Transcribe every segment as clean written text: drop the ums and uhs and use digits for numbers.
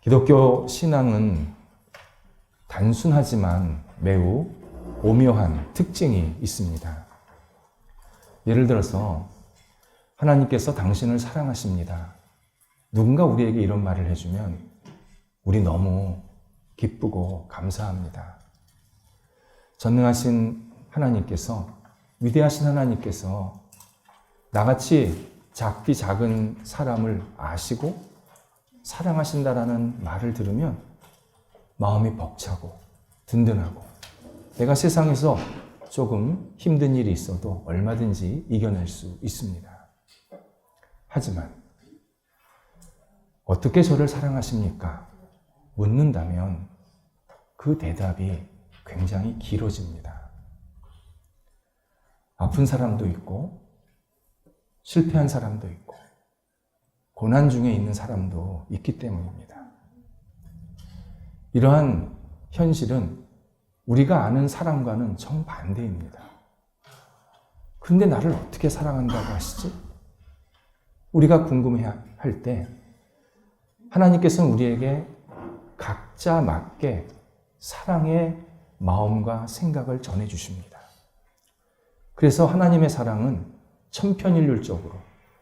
기독교 신앙은 단순하지만 매우 오묘한 특징이 있습니다. 예를 들어서 하나님께서 당신을 사랑하십니다. 누군가 우리에게 이런 말을 해주면 우리 너무 기쁘고 감사합니다. 전능하신 하나님께서, 위대하신 하나님께서 나같이 작디 작은 사람을 아시고 사랑하신다라는 말을 들으면 마음이 벅차고 든든하고 내가 세상에서 조금 힘든 일이 있어도 얼마든지 이겨낼 수 있습니다. 하지만 어떻게 저를 사랑하십니까? 묻는다면 그 대답이 굉장히 길어집니다. 아픈 사람도 있고 실패한 사람도 있고 고난 중에 있는 사람도 있기 때문입니다. 이러한 현실은 우리가 아는 사랑과는 정반대입니다. 그런데 나를 어떻게 사랑한다고 하시지? 우리가 궁금해할 때 하나님께서는 우리에게 각자 맞게 사랑의 마음과 생각을 전해주십니다. 그래서 하나님의 사랑은 천편일률적으로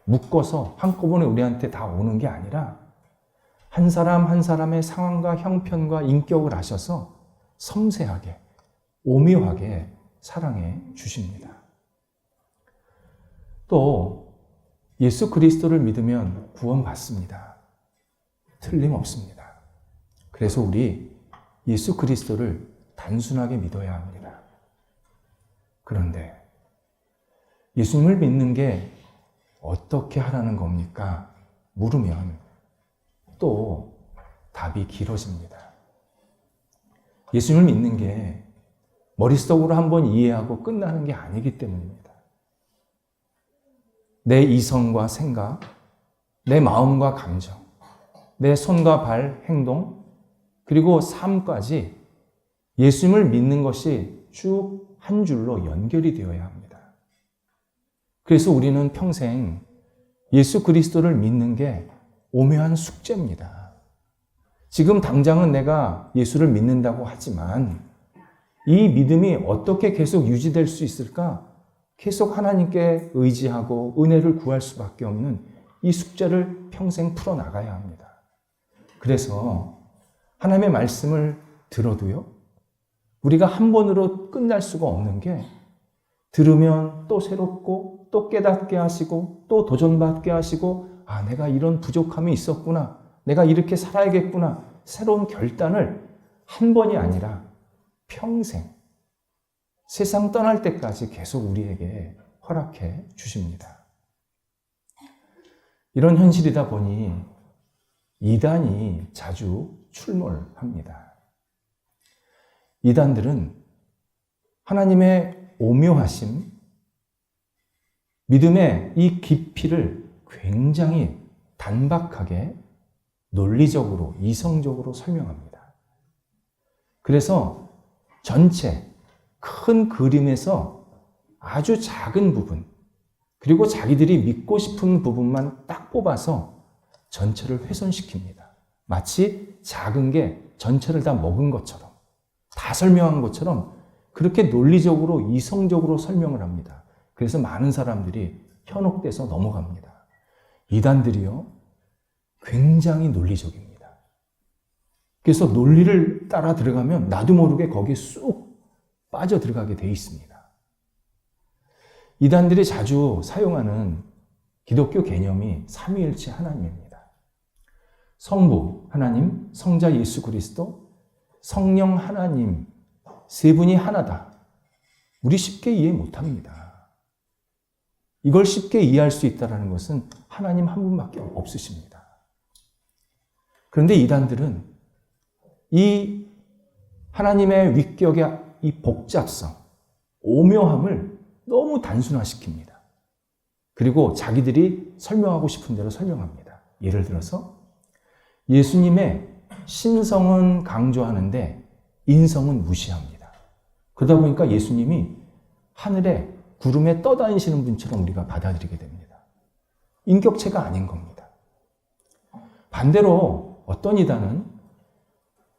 묶어서 한꺼번에 우리한테 다 오는 게 아니라 한 사람 한 사람의 상황과 형편과 인격을 아셔서 섬세하게, 오묘하게 사랑해 주십니다. 또 예수 그리스도를 믿으면 구원받습니다. 틀림없습니다. 그래서 우리 예수 그리스도를 단순하게 믿어야 합니다. 그런데 예수님을 믿는 게 어떻게 하라는 겁니까? 물으면 또 답이 길어집니다. 예수님을 믿는 게 머릿속으로 한번 이해하고 끝나는 게 아니기 때문입니다. 내 이성과 생각, 내 마음과 감정, 내 손과 발 행동, 그리고 삶까지 예수님을 믿는 것이 쭉 한 줄로 연결이 되어야 합니다. 그래서 우리는 평생 예수 그리스도를 믿는 게 오묘한 숙제입니다. 지금 당장은 내가 예수를 믿는다고 하지만 이 믿음이 어떻게 계속 유지될 수 있을까? 계속 하나님께 의지하고 은혜를 구할 수밖에 없는 이 숙제를 평생 풀어나가야 합니다. 그래서 하나님의 말씀을 들어도요, 우리가 한 번으로 끝날 수가 없는 게 들으면 또 새롭고 또 깨닫게 하시고 또 도전받게 하시고 아, 내가 이런 부족함이 있었구나. 내가 이렇게 살아야겠구나. 새로운 결단을 한 번이 아니라 평생 세상 떠날 때까지 계속 우리에게 허락해 주십니다. 이런 현실이다 보니 이단이 자주 출몰합니다. 이단들은 하나님의 오묘하심, 믿음의 이 깊이를 굉장히 단박하게 논리적으로, 이성적으로 설명합니다. 그래서 전체 큰 그림에서 아주 작은 부분, 그리고 자기들이 믿고 싶은 부분만 딱 뽑아서 전체를 훼손시킵니다. 마치 작은 게 전체를 다 먹은 것처럼, 다 설명한 것처럼 그렇게 논리적으로, 이성적으로 설명을 합니다. 그래서 많은 사람들이 현혹돼서 넘어갑니다. 이단들이요, 굉장히 논리적입니다. 그래서 논리를 따라 들어가면 나도 모르게 거기에 쑥 빠져 들어가게 돼 있습니다. 이단들이 자주 사용하는 기독교 개념이 삼위일체 하나님입니다. 성부 하나님, 성자 예수 그리스도, 성령 하나님, 세 분이 하나다. 우리 쉽게 이해 못합니다. 이걸 쉽게 이해할 수 있다는 것은 하나님 한 분밖에 없으십니다. 그런데 이단들은 이 하나님의 위격의 이 복잡성, 오묘함을 너무 단순화시킵니다. 그리고 자기들이 설명하고 싶은 대로 설명합니다. 예를 들어서 예수님의 신성은 강조하는데 인성은 무시합니다. 그러다 보니까 예수님이 하늘에 구름에 떠다니시는 분처럼 우리가 받아들이게 됩니다. 인격체가 아닌 겁니다. 반대로 어떤 이단은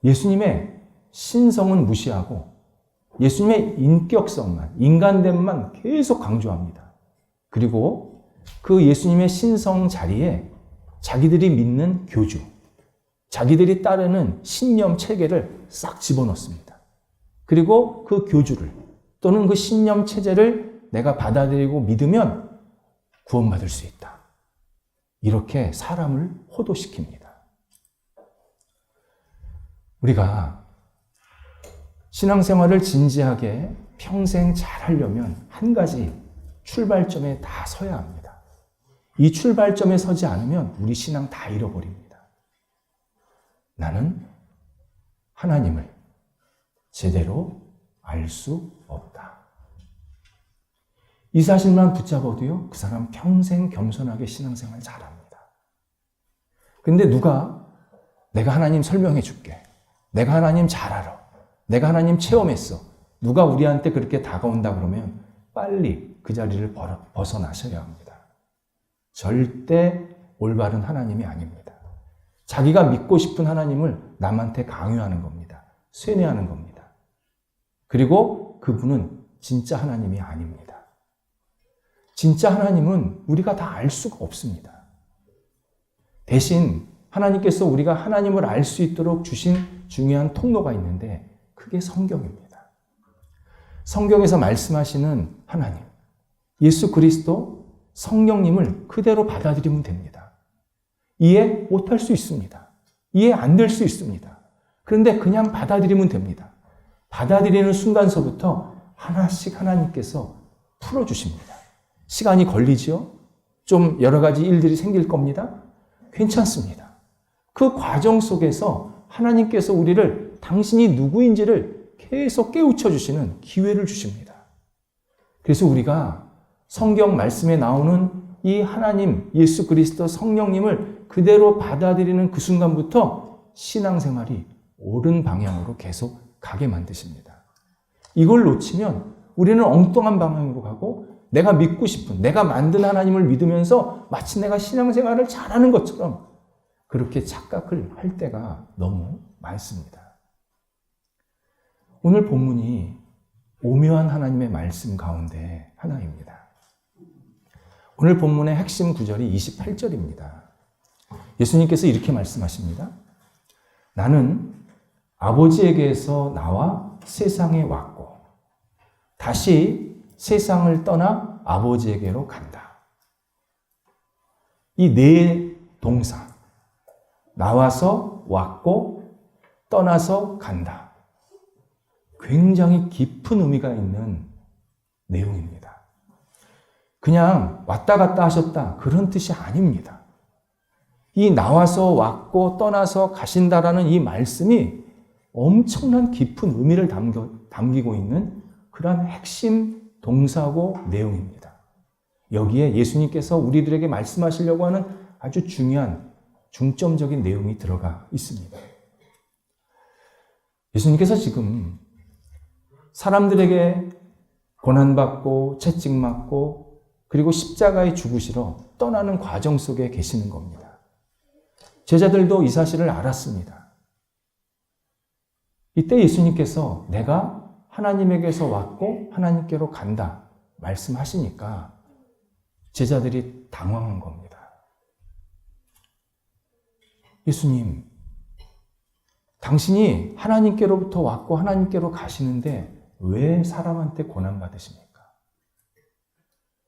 예수님의 신성은 무시하고 예수님의 인격성만, 인간됨만 계속 강조합니다. 그리고 그 예수님의 신성 자리에 자기들이 믿는 교주, 자기들이 따르는 신념 체계를 싹 집어넣습니다. 그리고 그 교주를 또는 그 신념 체제를 내가 받아들이고 믿으면 구원받을 수 있다. 이렇게 사람을 호도시킵니다. 우리가 신앙생활을 진지하게 평생 잘 하려면 한 가지 출발점에 다 서야 합니다. 이 출발점에 서지 않으면 우리 신앙 다 잃어버립니다. 나는 하나님을 제대로 알 수 없다. 이 사실만 붙잡아도요, 그 사람 평생 겸손하게 신앙생활 잘합니다. 근데 누가 내가 하나님 설명해 줄게. 내가 하나님 잘 알아. 내가 하나님 체험했어. 누가 우리한테 그렇게 다가온다 그러면 빨리 그 자리를 벗어나셔야 합니다. 절대 올바른 하나님이 아닙니다. 자기가 믿고 싶은 하나님을 남한테 강요하는 겁니다. 쇠뇌하는 겁니다. 그리고 그분은 진짜 하나님이 아닙니다. 진짜 하나님은 우리가 다 알 수가 없습니다. 대신 하나님께서 우리가 하나님을 알 수 있도록 주신 중요한 통로가 있는데 그게 성경입니다. 성경에서 말씀하시는 하나님, 예수 그리스도, 성령님을 그대로 받아들이면 됩니다. 이해 못할 수 있습니다. 이해 안 될 수 있습니다. 그런데 그냥 받아들이면 됩니다. 받아들이는 순간서부터 하나씩 하나님께서 풀어주십니다. 시간이 걸리죠? 좀 여러 가지 일들이 생길 겁니다. 괜찮습니다. 그 과정 속에서 하나님께서 우리를 당신이 누구인지를 계속 깨우쳐 주시는 기회를 주십니다. 그래서 우리가 성경 말씀에 나오는 이 하나님, 예수 그리스도 성령님을 그대로 받아들이는 그 순간부터 신앙생활이 옳은 방향으로 계속 가게 만드십니다. 이걸 놓치면 우리는 엉뚱한 방향으로 가고 내가 믿고 싶은, 내가 만든 하나님을 믿으면서 마치 내가 신앙생활을 잘하는 것처럼 그렇게 착각을 할 때가 너무 많습니다. 오늘 본문이 오묘한 하나님의 말씀 가운데 하나입니다. 오늘 본문의 핵심 구절이 28절입니다. 예수님께서 이렇게 말씀하십니다. 나는 아버지에게서 나와 세상에 왔고 다시 세상을 떠나 아버지에게로 간다. 이 네 동사, 나와서 왔고 떠나서 간다. 굉장히 깊은 의미가 있는 내용입니다. 그냥 왔다 갔다 하셨다 그런 뜻이 아닙니다. 이 나와서 왔고 떠나서 가신다라는 이 말씀이 엄청난 깊은 의미를 담기고 있는 그런 핵심 동사고 내용입니다. 여기에 예수님께서 우리들에게 말씀하시려고 하는 아주 중요한 중점적인 내용이 들어가 있습니다. 예수님께서 지금 사람들에게 고난받고 채찍맞고 그리고 십자가에 죽으시러 떠나는 과정 속에 계시는 겁니다. 제자들도 이 사실을 알았습니다. 이때 예수님께서 내가 하나님에게서 왔고 하나님께로 간다 말씀하시니까 제자들이 당황한 겁니다. 예수님, 당신이 하나님께로부터 왔고 하나님께로 가시는데 왜 사람한테 고난받으십니까?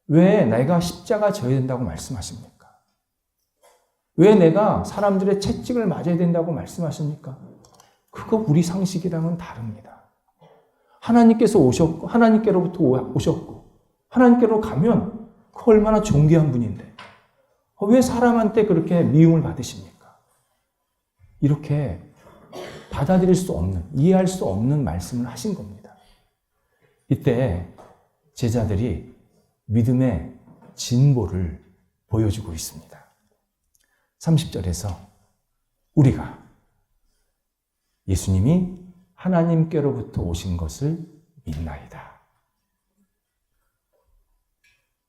왜 내가 십자가 져야 된다고 말씀하십니까? 왜 내가 사람들의 채찍을 맞아야 된다고 말씀하십니까? 그거 우리 상식이랑은 다릅니다. 하나님께서 오셨고 하나님께로부터 오셨고 하나님께로 가면 그 얼마나 존귀한 분인데 왜 사람한테 그렇게 미움을 받으십니까? 이렇게 받아들일 수 없는, 이해할 수 없는 말씀을 하신 겁니다. 이때 제자들이 믿음의 진보를 보여주고 있습니다. 30절에서 우리가 예수님이 하나님께로부터 오신 것을 믿나이다.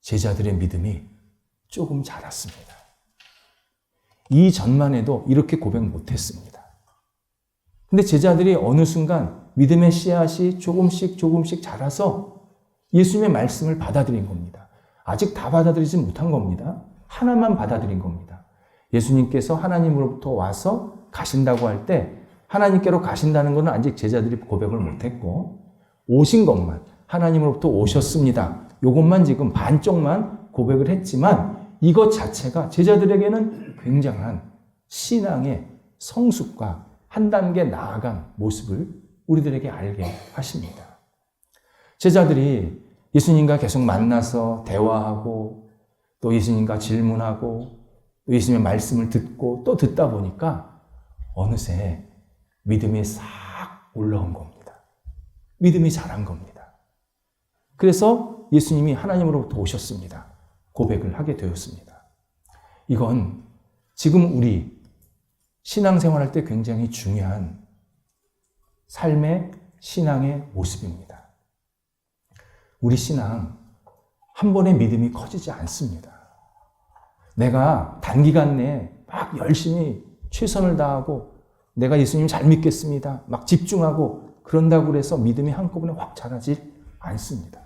제자들의 믿음이 조금 자랐습니다. 이전만 해도 이렇게 고백 못했습니다. 근데 제자들이 어느 순간 믿음의 씨앗이 조금씩 자라서 예수님의 말씀을 받아들인 겁니다. 아직 다 받아들이지 못한 겁니다. 하나만 받아들인 겁니다. 예수님께서 하나님으로부터 와서 가신다고 할 때 하나님께로 가신다는 것은 아직 제자들이 고백을 못했고, 오신 것만, 하나님으로부터 오셨습니다, 이것만 지금 반쪽만 고백을 했지만 이것 자체가 제자들에게는 굉장한 신앙의 성숙과 한 단계 나아간 모습을 우리들에게 알게 하십니다. 제자들이 예수님과 계속 만나서 대화하고 또 예수님과 질문하고 또 예수님의 말씀을 듣고 또 듣다 보니까 어느새 믿음이 싹 올라온 겁니다. 믿음이 자란 겁니다. 그래서 예수님이 하나님으로부터 오셨습니다, 고백을 하게 되었습니다. 이건 지금 우리 신앙생활할 때 굉장히 중요한 삶의 신앙의 모습입니다. 우리 신앙 한 번에 믿음이 커지지 않습니다. 내가 단기간 내에 막 열심히 최선을 다하고 내가 예수님 잘 믿겠습니다, 막 집중하고 그런다고 해서 믿음이 한꺼번에 확 자라지 않습니다.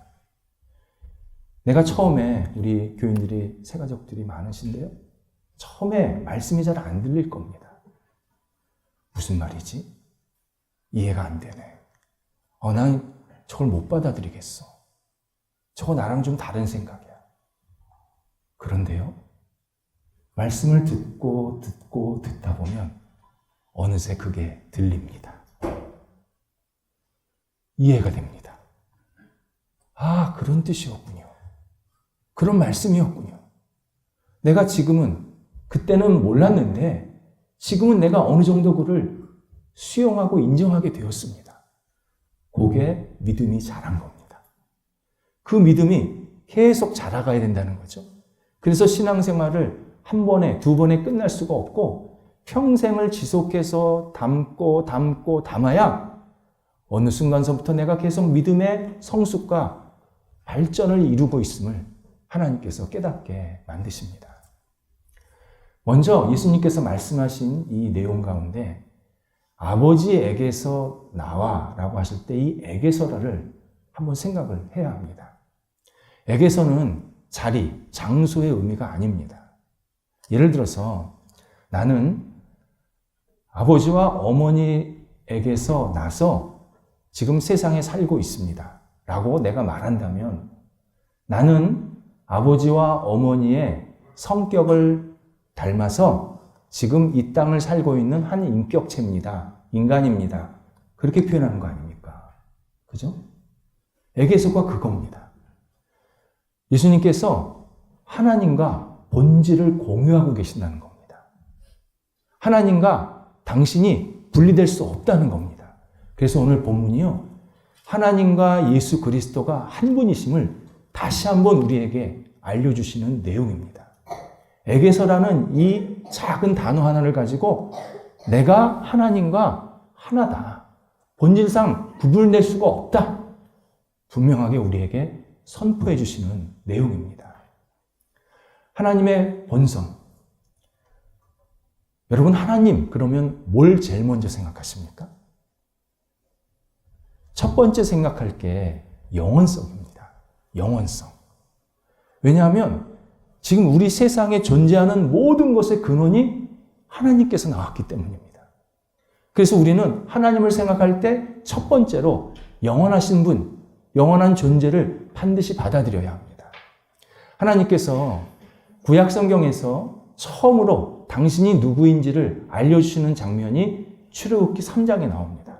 내가 처음에, 우리 교인들이 새가족들이 많으신데요, 처음에 말씀이 잘 안 들릴 겁니다. 무슨 말이지? 이해가 안 되네. 난 저걸 못 받아들이겠어. 저거 나랑 좀 다른 생각이야. 그런데요, 말씀을 듣다 보면 어느새 그게 들립니다. 이해가 됩니다. 아, 그런 뜻이었군요. 그런 말씀이었군요. 내가 지금은, 그때는 몰랐는데 지금은 내가 어느 정도 그를 수용하고 인정하게 되었습니다. 그게 믿음이 자란 겁니다. 그 믿음이 계속 자라가야 된다는 거죠. 그래서 신앙생활을 한 번에, 두 번에 끝날 수가 없고 평생을 지속해서 담아야 어느 순간서부터 내가 계속 믿음의 성숙과 발전을 이루고 있음을 하나님께서 깨닫게 만드십니다. 먼저 예수님께서 말씀하신 이 내용 가운데 아버지에게서 나와 라고 하실 때 이 에게서라를 한번 생각을 해야 합니다. 에게서는 자리, 장소의 의미가 아닙니다. 예를 들어서 나는 아버지와 어머니에게서 나서 지금 세상에 살고 있습니다 라고 내가 말한다면 나는 아버지와 어머니의 성격을 닮아서 지금 이 땅을 살고 있는 한 인격체입니다, 인간입니다, 그렇게 표현하는 거 아닙니까? 그죠? 에게서가 그겁니다. 예수님께서 하나님과 본질을 공유하고 계신다는 겁니다. 하나님과 당신이 분리될 수 없다는 겁니다. 그래서 오늘 본문이요, 하나님과 예수 그리스도가 한 분이심을 다시 한번 우리에게 알려주시는 내용입니다. 에게서라는 이 작은 단어 하나를 가지고 내가 하나님과 하나다, 본질상 구분될 수가 없다, 분명하게 우리에게 선포해 주시는 내용입니다. 하나님의 본성. 여러분, 하나님 그러면 뭘 제일 먼저 생각하십니까? 첫 번째 생각할 게 영원성입니다. 영원성. 왜냐하면 지금 우리 세상에 존재하는 모든 것의 근원이 하나님께서 나왔기 때문입니다. 그래서 우리는 하나님을 생각할 때 첫 번째로 영원하신 분, 영원한 존재를 반드시 받아들여야 합니다. 하나님께서 구약 성경에서 처음으로 당신이 누구인지를 알려주시는 장면이 출애굽기 3장에 나옵니다.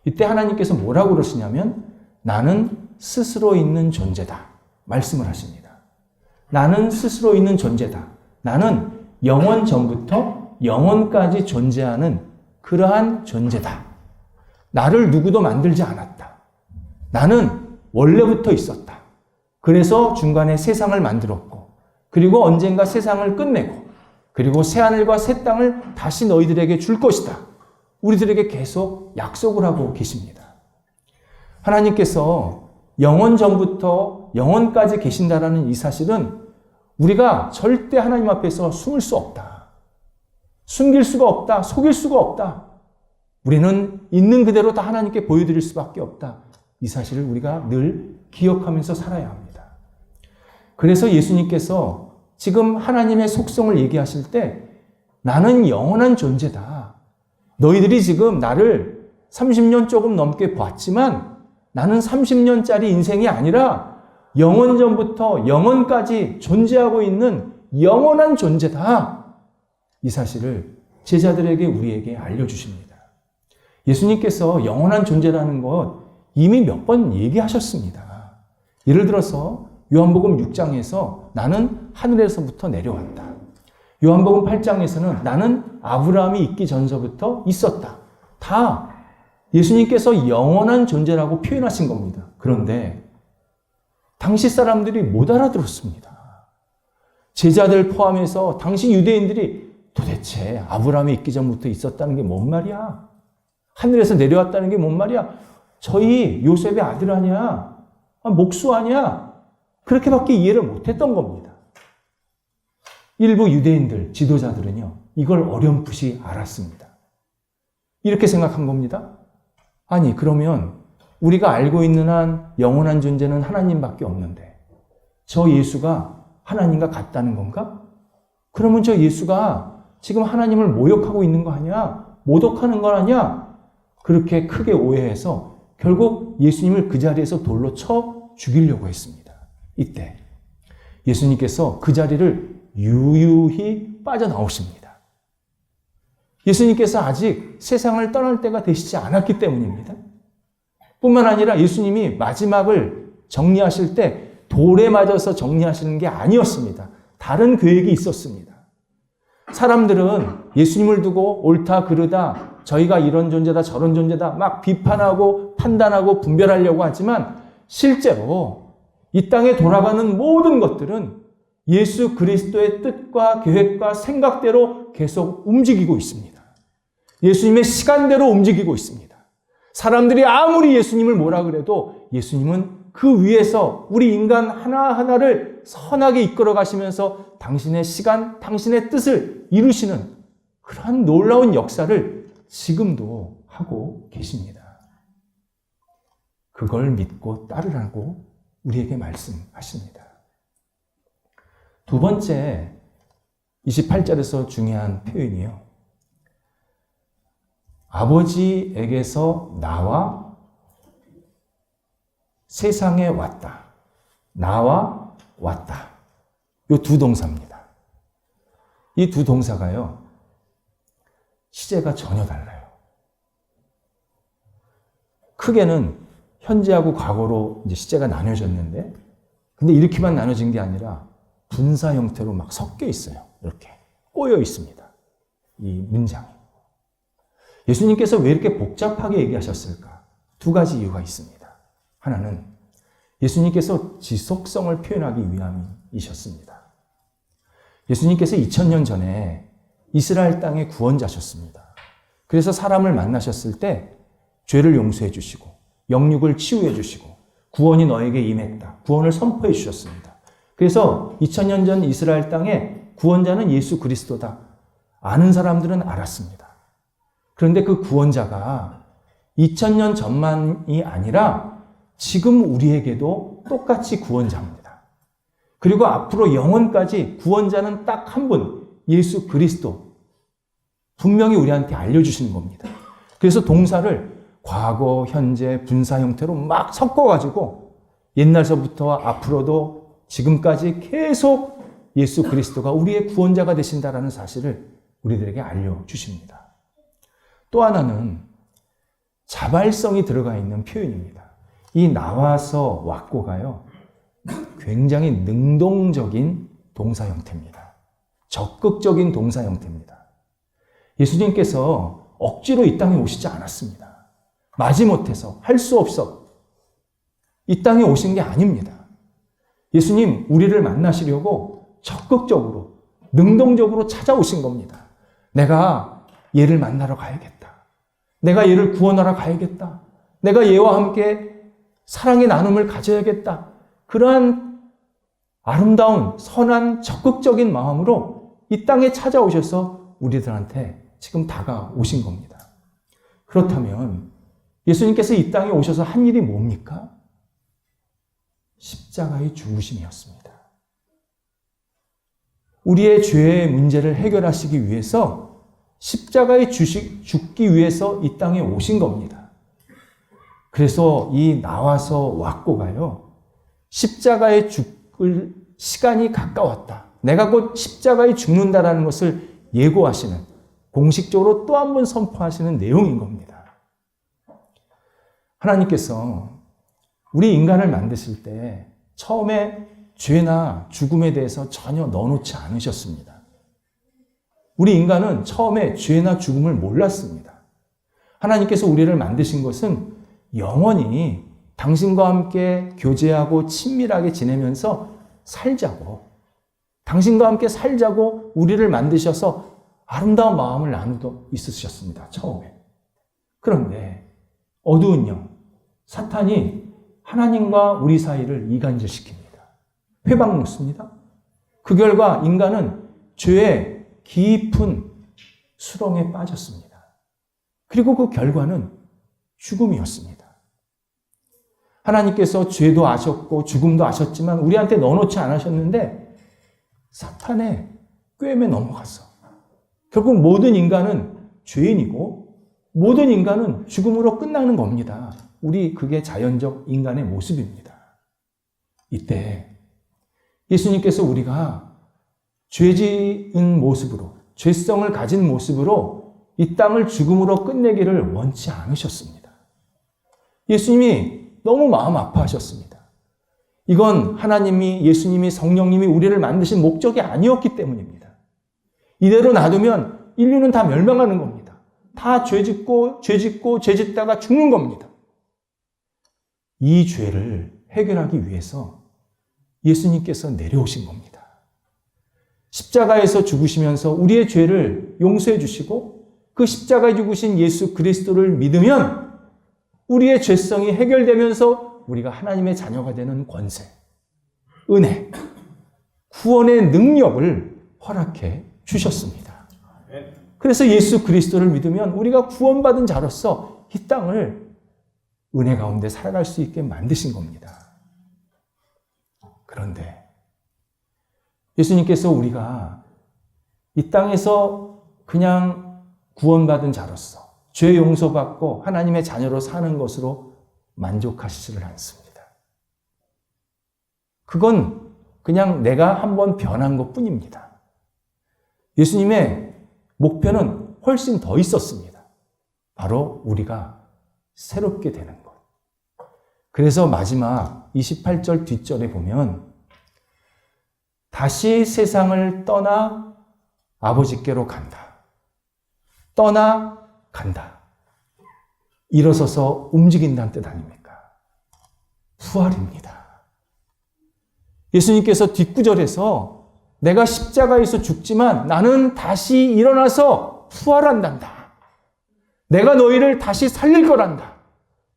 이때 하나님께서 뭐라고 그러시냐면 나는 스스로 있는 존재다 말씀을 하십니다. 나는 스스로 있는 존재다. 나는 영원 전부터 영원까지 존재하는 그러한 존재다. 나를 누구도 만들지 않았다. 나는 원래부터 있었다. 그래서 중간에 세상을 만들었고, 그리고 언젠가 세상을 끝내고, 그리고 새하늘과 새 땅을 다시 너희들에게 줄 것이다. 우리들에게 계속 약속을 하고 계십니다. 하나님께서 영원 전부터 영원까지 계신다라는 이 사실은 우리가 절대 하나님 앞에서 숨을 수 없다. 숨길 수가 없다. 속일 수가 없다. 우리는 있는 그대로 다 하나님께 보여드릴 수밖에 없다. 이 사실을 우리가 늘 기억하면서 살아야 합니다. 그래서 예수님께서 지금 하나님의 속성을 얘기하실 때 나는 영원한 존재다. 너희들이 지금 나를 30년 조금 넘게 봤지만 나는 30년짜리 인생이 아니라 영원전부터 영원까지 존재하고 있는 영원한 존재다. 이 사실을 제자들에게 우리에게 알려주십니다. 예수님께서 영원한 존재라는 것 이미 몇 번 얘기하셨습니다. 예를 들어서 요한복음 6장에서 나는 하늘에서부터 내려왔다. 요한복음 8장에서는 나는 아브라함이 있기 전서부터 있었다. 다 예수님께서 영원한 존재라고 표현하신 겁니다. 그런데 당시 사람들이 못 알아들었습니다. 제자들 포함해서 당시 유대인들이 도대체 아브라함이 있기 전부터 있었다는 게 뭔 말이야? 하늘에서 내려왔다는 게 뭔 말이야? 저희 요셉의 아들 아니야? 목수 아니야? 그렇게밖에 이해를 못했던 겁니다. 일부 유대인들, 지도자들은요, 이걸 어렴풋이 알았습니다. 이렇게 생각한 겁니다. 아니, 그러면 우리가 알고 있는 한 영원한 존재는 하나님밖에 없는데 저 예수가 하나님과 같다는 건가? 그러면 저 예수가 지금 하나님을 모욕하고 있는 거 아니야? 모독하는 거 아니야? 그렇게 크게 오해해서 결국 예수님을 그 자리에서 돌로 쳐 죽이려고 했습니다. 이때 예수님께서 그 자리를 유유히 빠져나오십니다. 예수님께서 아직 세상을 떠날 때가 되시지 않았기 때문입니다. 뿐만 아니라 예수님이 마지막을 정리하실 때 돌에 맞아서 정리하시는 게 아니었습니다. 다른 계획이 있었습니다. 사람들은 예수님을 두고 옳다 그르다 저희가 이런 존재다 저런 존재다 막 비판하고 판단하고 분별하려고 하지만 실제로 이 땅에 돌아가는 모든 것들은 예수 그리스도의 뜻과 계획과 생각대로 계속 움직이고 있습니다. 예수님의 시간대로 움직이고 있습니다. 사람들이 아무리 예수님을 뭐라 그래도 예수님은 그 위에서 우리 인간 하나하나를 선하게 이끌어 가시면서 당신의 시간, 당신의 뜻을 이루시는 그러한 놀라운 역사를 지금도 하고 계십니다. 그걸 믿고 따르라고 우리에게 말씀하십니다. 두 번째, 28절에서 중요한 표현이요. 아버지에게서 나와 세상에 왔다. 나와 왔다. 이 두 동사입니다. 이 두 동사가요, 시제가 전혀 달라요. 크게는 현재하고 과거로 이제 시제가 나눠졌는데, 근데 이렇게만 나눠진 게 아니라 분사 형태로 막 섞여 있어요. 이렇게 꼬여 있습니다. 이 문장이. 예수님께서 왜 이렇게 복잡하게 얘기하셨을까? 두 가지 이유가 있습니다. 하나는 예수님께서 지속성을 표현하기 위함이셨습니다. 예수님께서 2000년 전에 이스라엘 땅의 구원자셨습니다. 그래서 사람을 만나셨을 때 죄를 용서해 주시고 영육을 치유해 주시고 구원이 너에게 임했다. 구원을 선포해 주셨습니다. 그래서 2000년 전 이스라엘 땅에 구원자는 예수 그리스도다. 아는 사람들은 알았습니다. 그런데 그 구원자가 2000년 전만이 아니라 지금 우리에게도 똑같이 구원자입니다. 그리고 앞으로 영원까지 구원자는 딱 한 분, 예수 그리스도. 분명히 우리한테 알려주시는 겁니다. 그래서 동사를 과거, 현재, 분사 형태로 막 섞어가지고 옛날서부터 앞으로도 지금까지 계속 예수 그리스도가 우리의 구원자가 되신다라는 사실을 우리들에게 알려주십니다. 또 하나는 자발성이 들어가 있는 표현입니다. 이 나와서 왔고가요, 굉장히 능동적인 동사 형태입니다. 적극적인 동사 형태입니다. 예수님께서 억지로 이 땅에 오시지 않았습니다. 마지못해서 할 수 없어 이 땅에 오신 게 아닙니다. 예수님 우리를 만나시려고 적극적으로 능동적으로 찾아오신 겁니다. 내가 얘를 만나러 가야겠다. 내가 얘를 구원하러 가야겠다. 내가 얘와 함께 사랑의 나눔을 가져야겠다. 그러한 아름다운 선한 적극적인 마음으로 이 땅에 찾아오셔서 우리들한테 지금 다가오신 겁니다. 그렇다면 예수님께서 이 땅에 오셔서 한 일이 뭡니까? 십자가의 죽으심이었습니다. 우리의 죄의 문제를 해결하시기 위해서 십자가에 죽기 위해서 이 땅에 오신 겁니다. 그래서 이 나와서 왔고가요, 십자가에 죽을 시간이 가까웠다, 내가 곧 십자가에 죽는다라는 것을 예고하시는, 공식적으로 또 한 번 선포하시는 내용인 겁니다. 하나님께서 우리 인간을 만드실 때 처음에 죄나 죽음에 대해서 전혀 넣어놓지 않으셨습니다. 우리 인간은 처음에 죄나 죽음을 몰랐습니다. 하나님께서 우리를 만드신 것은 영원히 당신과 함께 교제하고 친밀하게 지내면서 살자고, 당신과 함께 살자고 우리를 만드셔서 아름다운 마음을 나누고 있으셨습니다, 처음에. 그런데 어두운 영, 사탄이 하나님과 우리 사이를 이간질시킵니다. 회방 놓습니다. 그 결과 인간은 죄의 깊은 수렁에 빠졌습니다. 그리고 그 결과는 죽음이었습니다. 하나님께서 죄도 아셨고 죽음도 아셨지만 우리한테 넣어놓지 않으셨는데 사탄의 꾀임에 넘어갔어. 결국 모든 인간은 죄인이고 모든 인간은 죽음으로 끝나는 겁니다. 그게 자연적 인간의 모습입니다. 이때 예수님께서 우리가 죄 지은 모습으로, 죄성을 가진 모습으로 이 땅을 죽음으로 끝내기를 원치 않으셨습니다. 예수님이 너무 마음 아파하셨습니다. 이건 하나님이, 예수님이, 성령님이 우리를 만드신 목적이 아니었기 때문입니다. 이대로 놔두면 인류는 다 멸망하는 겁니다. 다 죄 짓다가 죽는 겁니다. 이 죄를 해결하기 위해서 예수님께서 내려오신 겁니다. 십자가에서 죽으시면서 우리의 죄를 용서해 주시고 그 십자가에 죽으신 예수 그리스도를 믿으면 우리의 죄성이 해결되면서 우리가 하나님의 자녀가 되는 권세, 은혜, 구원의 능력을 허락해 주셨습니다. 그래서 예수 그리스도를 믿으면 우리가 구원받은 자로서 이 땅을 은혜 가운데 살아갈 수 있게 만드신 겁니다. 그런데 예수님께서 우리가 이 땅에서 그냥 구원받은 자로서 죄 용서받고 하나님의 자녀로 사는 것으로 만족하시지를 않습니다. 그건 그냥 내가 한번 변한 것뿐입니다. 예수님의 목표는 훨씬 더 있었습니다. 바로 우리가 새롭게 되는 것. 그래서 마지막 28절 뒷절에 보면 다시 세상을 떠나 아버지께로 간다. 떠나 간다. 일어서서 움직인다는 뜻 아닙니까? 부활입니다. 예수님께서 뒷구절에서 내가 십자가에서 죽지만 나는 다시 일어나서 부활한단다. 내가 너희를 다시 살릴 거란다.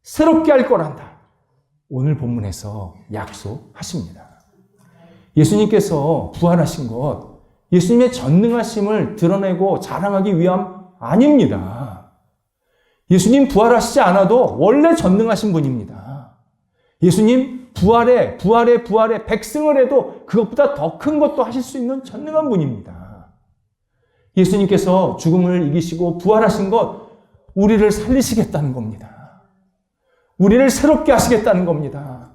새롭게 할 거란다. 오늘 본문에서 약속하십니다. 예수님께서 부활하신 것, 예수님의 전능하심을 드러내고 자랑하기 위함 아닙니다. 예수님 부활하시지 않아도 원래 전능하신 분입니다. 예수님 부활에 백승을 해도 그것보다 더 큰 것도 하실 수 있는 전능한 분입니다. 예수님께서 죽음을 이기시고 부활하신 것, 우리를 살리시겠다는 겁니다. 우리를 새롭게 하시겠다는 겁니다.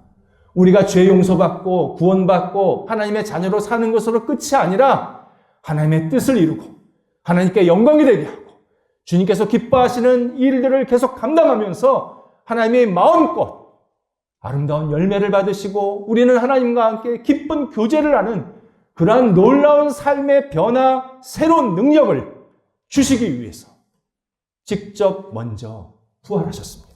우리가 죄 용서받고 구원받고 하나님의 자녀로 사는 것으로 끝이 아니라 하나님의 뜻을 이루고 하나님께 영광이 되게 하고 주님께서 기뻐하시는 일들을 계속 감당하면서 하나님의 마음껏 아름다운 열매를 받으시고 우리는 하나님과 함께 기쁜 교제를 하는 그러한 놀라운 삶의 변화, 새로운 능력을 주시기 위해서 직접 먼저 부활하셨습니다.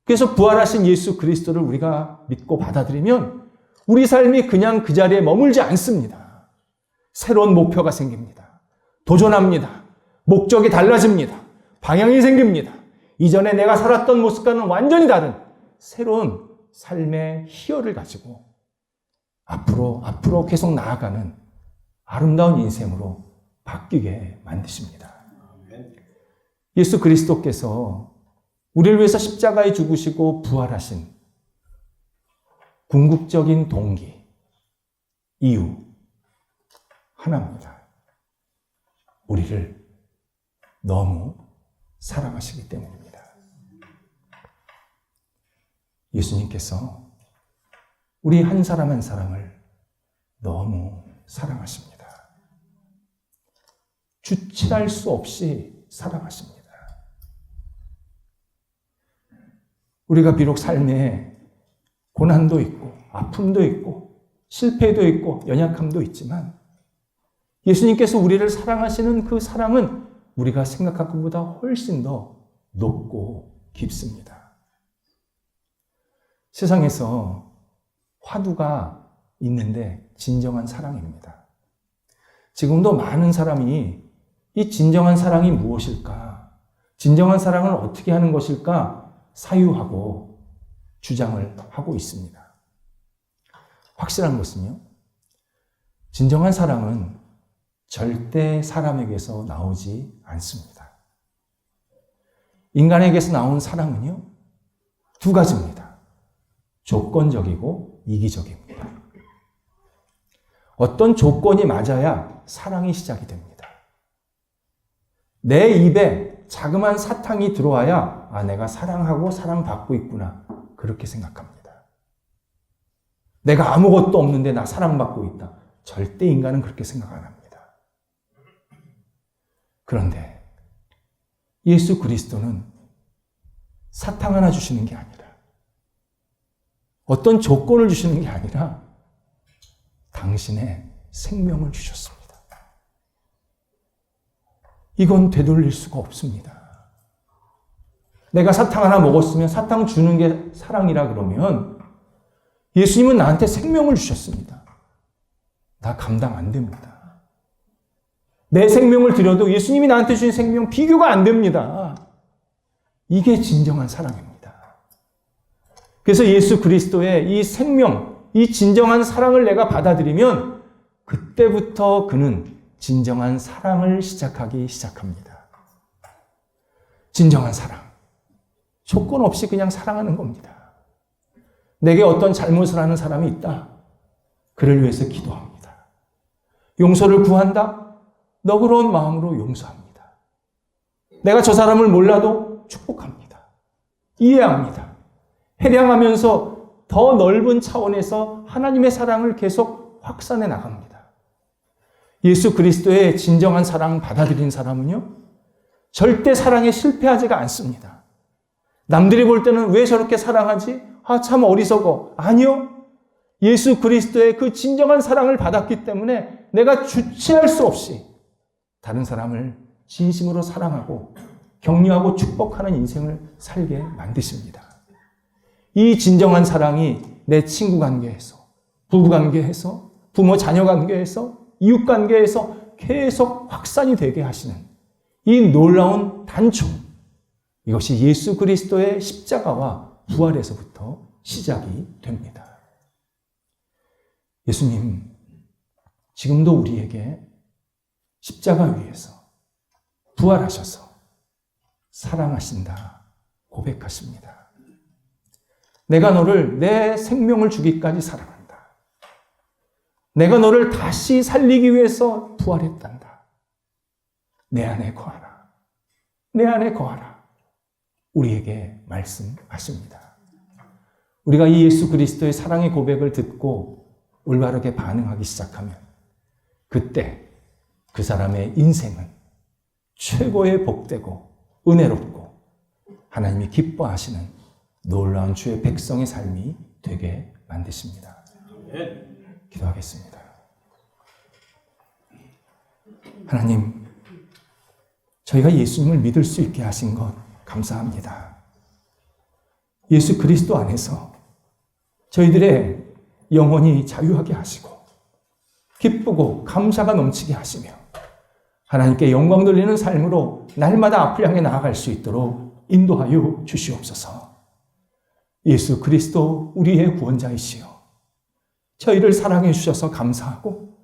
그래서 부활하신 예수 그리스도를 우리가 믿고 받아들이면 우리 삶이 그냥 그 자리에 머물지 않습니다. 새로운 목표가 생깁니다. 도전합니다. 목적이 달라집니다. 방향이 생깁니다. 이전에 내가 살았던 모습과는 완전히 다른 새로운 삶의 희열을 가지고 앞으로 계속 나아가는 아름다운 인생으로 바뀌게 만드십니다. 예수 그리스도께서 우리를 위해서 십자가에 죽으시고 부활하신 궁극적인 동기, 이유 하나입니다. 우리를 너무 사랑하시기 때문입니다. 예수님께서 우리 한 사람 한 사람을 너무 사랑하십니다. 주체할 수 없이 사랑하십니다. 우리가 비록 삶에 고난도 있고 아픔도 있고 실패도 있고 연약함도 있지만 예수님께서 우리를 사랑하시는 그 사랑은 우리가 생각한 것보다 훨씬 더 높고 깊습니다. 세상에서 화두가 있는데 진정한 사랑입니다. 지금도 많은 사람이 이 진정한 사랑이 무엇일까? 진정한 사랑을 어떻게 하는 것일까? 사유하고 주장을 하고 있습니다. 확실한 것은요, 진정한 사랑은 절대 사람에게서 나오지 않습니다. 인간에게서 나온 사랑은요, 두 가지입니다. 조건적이고 이기적입니다. 어떤 조건이 맞아야 사랑이 시작이 됩니다. 내 입에 자그마한 사탕이 들어와야 내가 사랑하고 사랑받고 있구나 그렇게 생각합니다. 내가 아무것도 없는데 나 사랑받고 있다. 절대 인간은 그렇게 생각 안 합니다. 그런데 예수 그리스도는 사탕 하나 주시는 게 아니라 어떤 조건을 주시는 게 아니라 당신의 생명을 주셨습니다. 이건 되돌릴 수가 없습니다. 내가 사탕 하나 먹었으면 사탕 주는 게 사랑이라 그러면 예수님은 나한테 생명을 주셨습니다. 나 감당 안 됩니다. 내 생명을 드려도 예수님이 나한테 주신 생명 비교가 안 됩니다. 이게 진정한 사랑입니다. 그래서 예수 그리스도의 이 생명, 이 진정한 사랑을 내가 받아들이면 그때부터 그는 진정한 사랑을 시작하기 시작합니다. 진정한 사랑. 조건 없이 그냥 사랑하는 겁니다. 내게 어떤 잘못을 하는 사람이 있다. 그를 위해서 기도합니다. 용서를 구한다. 너그러운 마음으로 용서합니다. 내가 저 사람을 몰라도 축복합니다. 이해합니다. 회량하면서 더 넓은 차원에서 하나님의 사랑을 계속 확산해 나갑니다. 예수 그리스도의 진정한 사랑 받아들인 사람은요, 절대 사랑에 실패하지가 않습니다. 남들이 볼 때는 왜 저렇게 사랑하지? 참 어리석어. 아니요. 예수 그리스도의 그 진정한 사랑을 받았기 때문에 내가 주체할 수 없이 다른 사람을 진심으로 사랑하고 격려하고 축복하는 인생을 살게 만드십니다. 이 진정한 사랑이 내 친구 관계에서, 부부 관계에서, 부모 자녀 관계에서, 이웃 관계에서 계속 확산이 되게 하시는 이 놀라운 단총, 이것이 예수 그리스도의 십자가와 부활에서부터 시작이 됩니다. 예수님, 지금도 우리에게 십자가 위에서 부활하셔서 사랑하신다 고백하십니다. 내가 너를 내 생명을 주기까지 사랑한다. 내가 너를 다시 살리기 위해서 부활했단다. 내 안에 거하라. 내 안에 거하라. 우리에게 말씀하십니다. 우리가 이 예수 그리스도의 사랑의 고백을 듣고 올바르게 반응하기 시작하면 그때 그 사람의 인생은 최고의 복되고 은혜롭고 하나님이 기뻐하시는 놀라운 주의 백성의 삶이 되게 만드십니다. 기도하겠습니다. 하나님, 저희가 예수님을 믿을 수 있게 하신 것 감사합니다. 예수 그리스도 안에서 저희들의 영혼이 자유하게 하시고 기쁘고 감사가 넘치게 하시며 하나님께 영광 돌리는 삶으로 날마다 앞을 향해 나아갈 수 있도록 인도하여 주시옵소서. 예수 그리스도 우리의 구원자이시여 저희를 사랑해 주셔서 감사하고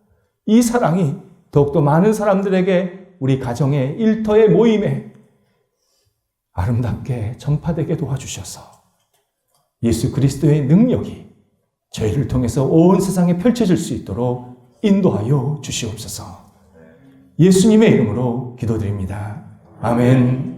이 사랑이 더욱더 많은 사람들에게 우리 가정의 일터의 모임에 아름답게 전파되게 도와주셔서 예수 그리스도의 능력이 저희를 통해서 온 세상에 펼쳐질 수 있도록 인도하여 주시옵소서. 예수님의 이름으로 기도드립니다. 아멘.